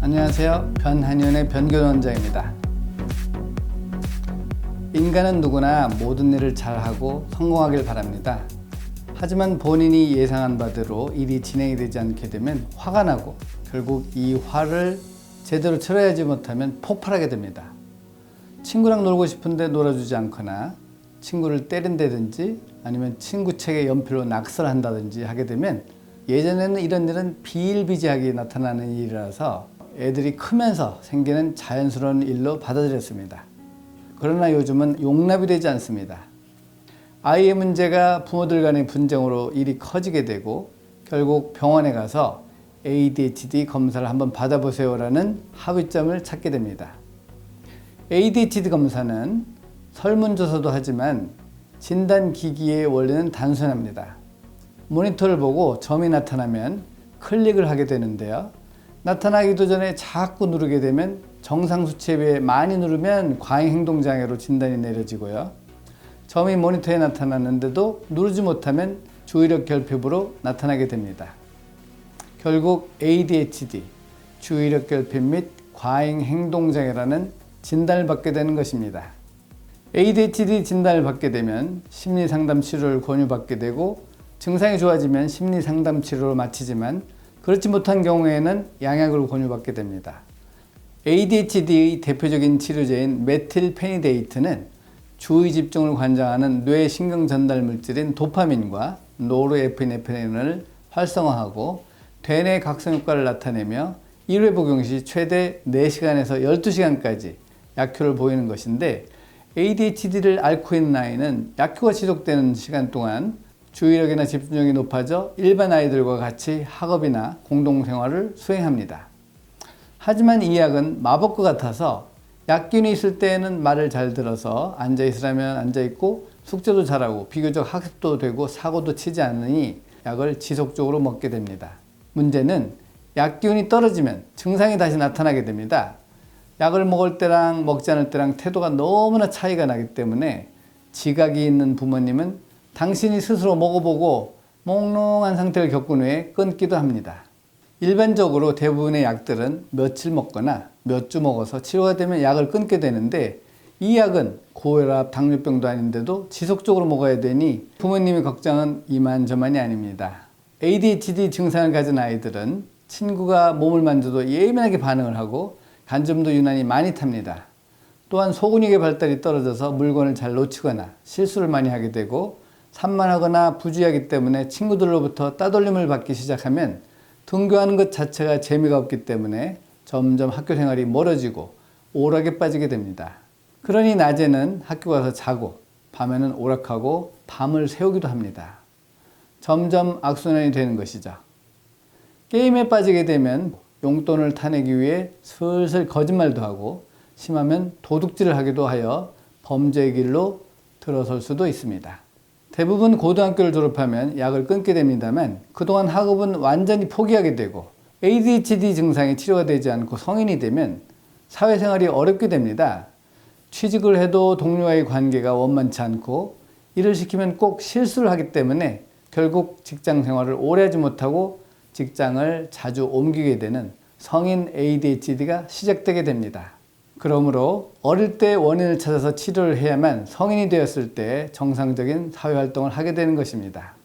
안녕하세요. 변한의원의 변균원장입니다. 인간은 누구나 모든 일을 잘하고 성공하길 바랍니다. 하지만 본인이 예상한 바대로 일이 진행이 되지 않게 되면 화가 나고 결국 이 화를 제대로 처리하지 못하면 폭발하게 됩니다. 친구랑 놀고 싶은데 놀아주지 않거나 친구를 때린다든지 아니면 친구 책에 연필로 낙서한다든지 하게 되면 예전에는 이런 일은 비일비재하게 나타나는 일이라서 애들이 크면서 생기는 자연스러운 일로 받아들였습니다. 그러나 요즘은 용납이 되지 않습니다. 아이의 문제가 부모들 간의 분쟁으로 일이 커지게 되고 결국 병원에 가서 ADHD 검사를 한번 받아보세요라는 합의점을 찾게 됩니다. ADHD 검사는 설문조사도 하지만 진단기기의 원리는 단순합니다. 모니터를 보고 점이 나타나면 클릭을 하게 되는데요. 나타나기도 전에 자꾸 누르게 되면 정상 수치에 비해 많이 누르면 과잉행동장애로 진단이 내려지고요. 점이 모니터에 나타났는데도 누르지 못하면 주의력 결핍으로 나타나게 됩니다. 결국 ADHD, 주의력 결핍 및 과잉행동장애라는 진단을 받게 되는 것입니다. ADHD 진단을 받게 되면 심리상담 치료를 권유받게 되고 증상이 좋아지면 심리상담 치료로 마치지만 그렇지 못한 경우에는 양약을 권유받게 됩니다. ADHD의 대표적인 치료제인 메틸페니데이트는 주의 집중을 관장하는 뇌 신경 전달 물질인 도파민과 노르에피네프린을 활성화하고 대뇌 각성 효과를 나타내며 1회 복용 시 최대 4시간에서 12시간까지 약효를 보이는 것인데 ADHD를 앓고 있는 아이는 약효가 지속되는 시간 동안 주의력이나 집중력이 높아져 일반 아이들과 같이 학업이나 공동생활을 수행합니다. 하지만 이 약은 마법과 같아서 약균이 있을 때에는 말을 잘 들어서 앉아있으라면 앉아있고 숙제도 잘하고 비교적 학습도 되고 사고도 치지 않으니 약을 지속적으로 먹게 됩니다. 문제는 약균이 떨어지면 증상이 다시 나타나게 됩니다. 약을 먹을 때랑 먹지 않을 때랑 태도가 너무나 차이가 나기 때문에 지각이 있는 부모님은 당신이 스스로 먹어보고 몽롱한 상태를 겪은 후에 끊기도 합니다. 일반적으로 대부분의 약들은 며칠 먹거나 몇 주 먹어서 치료가 되면 약을 끊게 되는데 이 약은 고혈압, 당뇨병도 아닌데도 지속적으로 먹어야 되니 부모님의 걱정은 이만저만이 아닙니다. ADHD 증상을 가진 아이들은 친구가 몸을 만져도 예민하게 반응을 하고 간점도 유난히 많이 탑니다. 또한 소근육의 발달이 떨어져서 물건을 잘 놓치거나 실수를 많이 하게 되고 산만하거나 부주의하기 때문에 친구들로부터 따돌림을 받기 시작하면 등교하는 것 자체가 재미가 없기 때문에 점점 학교 생활이 멀어지고 오락에 빠지게 됩니다. 그러니 낮에는 학교 가서 자고 밤에는 오락하고 밤을 새우기도 합니다. 점점 악순환이 되는 것이죠. 게임에 빠지게 되면 용돈을 타내기 위해 슬슬 거짓말도 하고 심하면 도둑질을 하기도 하여 범죄의 길로 들어설 수도 있습니다. 대부분 고등학교를 졸업하면 약을 끊게 됩니다만 그동안 학업은 완전히 포기하게 되고 ADHD 증상이 치료가 되지 않고 성인이 되면 사회생활이 어렵게 됩니다. 취직을 해도 동료와의 관계가 원만치 않고 일을 시키면 꼭 실수를 하기 때문에 결국 직장 생활을 오래 하지 못하고 직장을 자주 옮기게 되는 성인 ADHD가 시작되게 됩니다. 그러므로 어릴 때 원인을 찾아서 치료를 해야만 성인이 되었을 때 정상적인 사회활동을 하게 되는 것입니다.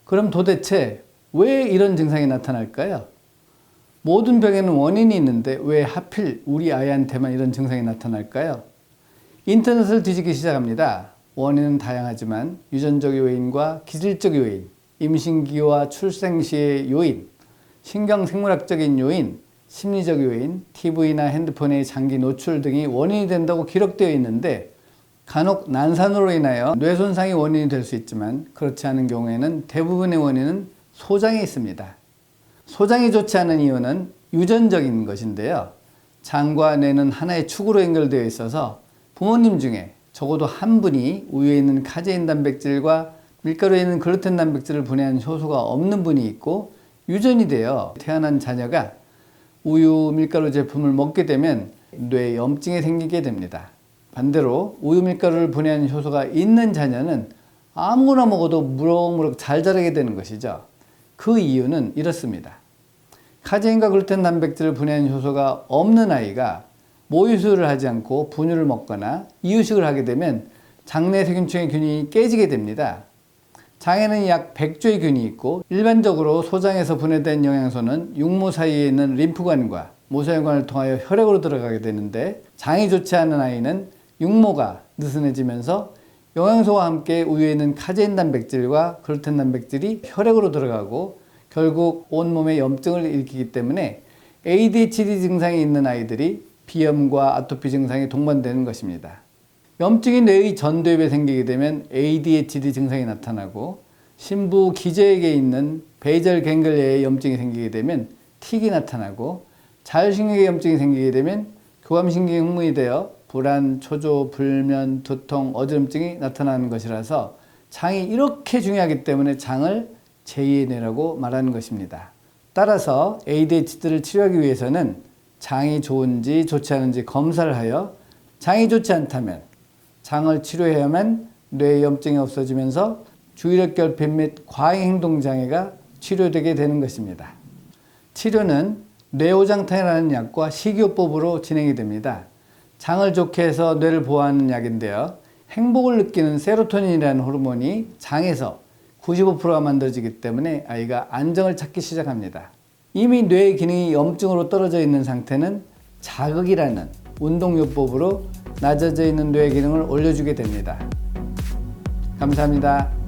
그럼 도대체 왜 이런 증상이 나타날까요? 모든 병에는 원인이 있는데 왜 하필 우리 아이한테만 이런 증상이 나타날까요? 인터넷을 뒤지기 시작합니다. 원인은 다양하지만 유전적 요인과 기질적 요인, 임신기와 출생 시의 요인, 신경생물학적인 요인, 심리적 요인, TV나 핸드폰의 장기 노출 등이 원인이 된다고 기록되어 있는데 간혹 난산으로 인하여 뇌 손상이 원인이 될 수 있지만 그렇지 않은 경우에는 대부분의 원인은 소장에 있습니다. 소장이 좋지 않은 이유는 유전적인 것인데요. 장과 뇌는 하나의 축으로 연결되어 있어서 부모님 중에 적어도 한 분이 우유에 있는 카제인 단백질과 밀가루에 있는 글루텐 단백질을 분해하는 효소가 없는 분이 있고 유전이 되어 태어난 자녀가 우유, 밀가루 제품을 먹게 되면 뇌에 염증이 생기게 됩니다. 반대로 우유, 밀가루를 분해하는 효소가 있는 자녀는 아무거나 먹어도 무럭무럭 잘 자라게 되는 것이죠. 그 이유는 이렇습니다. 카제인과 글루텐 단백질을 분해하는 효소가 없는 아이가 모유수유를 하지 않고 분유를 먹거나 이유식을 하게 되면 장내 세균층의 균이 깨지게 됩니다. 장에는 약 100조의 균이 있고 일반적으로 소장에서 분해된 영양소는 육모 사이에 있는 림프관과 모세혈관을 통하여 혈액으로 들어가게 되는데, 장이 좋지 않은 아이는 육모가 느슨해지면서 영양소와 함께 우유에 있는 카제인 단백질과 글루텐 단백질이 혈액으로 들어가고 결국 온몸에 염증을 일으키기 때문에 ADHD 증상이 있는 아이들이 비염과 아토피 증상이 동반되는 것입니다. 염증이 뇌의 전두엽에 생기게 되면 ADHD 증상이 나타나고, 심부 기저액에 있는 베이절 갱글리아에 염증이 생기게 되면 틱이 나타나고, 자율신경계 염증이 생기게 되면 교감신경이 흥분이 되어 불안, 초조, 불면, 두통, 어지럼증이 나타나는 것이라서 장이 이렇게 중요하기 때문에 장을 제2의 뇌라고 말하는 것입니다. 따라서 ADHD를 치료하기 위해서는 장이 좋은지 좋지 않은지 검사를 하여 장이 좋지 않다면 장을 치료해야만 뇌의 염증이 없어지면서 주의력 결핍 및 과잉 행동 장애가 치료되게 되는 것입니다. 치료는 뇌오장탄이라는 약과 식이요법으로 진행이 됩니다. 장을 좋게 해서 뇌를 보호하는 약인데요. 행복을 느끼는 세로토닌이라는 호르몬이 장에서 95%가 만들어지기 때문에 아이가 안정을 찾기 시작합니다. 이미 뇌의 기능이 염증으로 떨어져 있는 상태는 자극이라는 운동요법으로 낮아져 있는 뇌의 기능을 올려주게 됩니다. 감사합니다.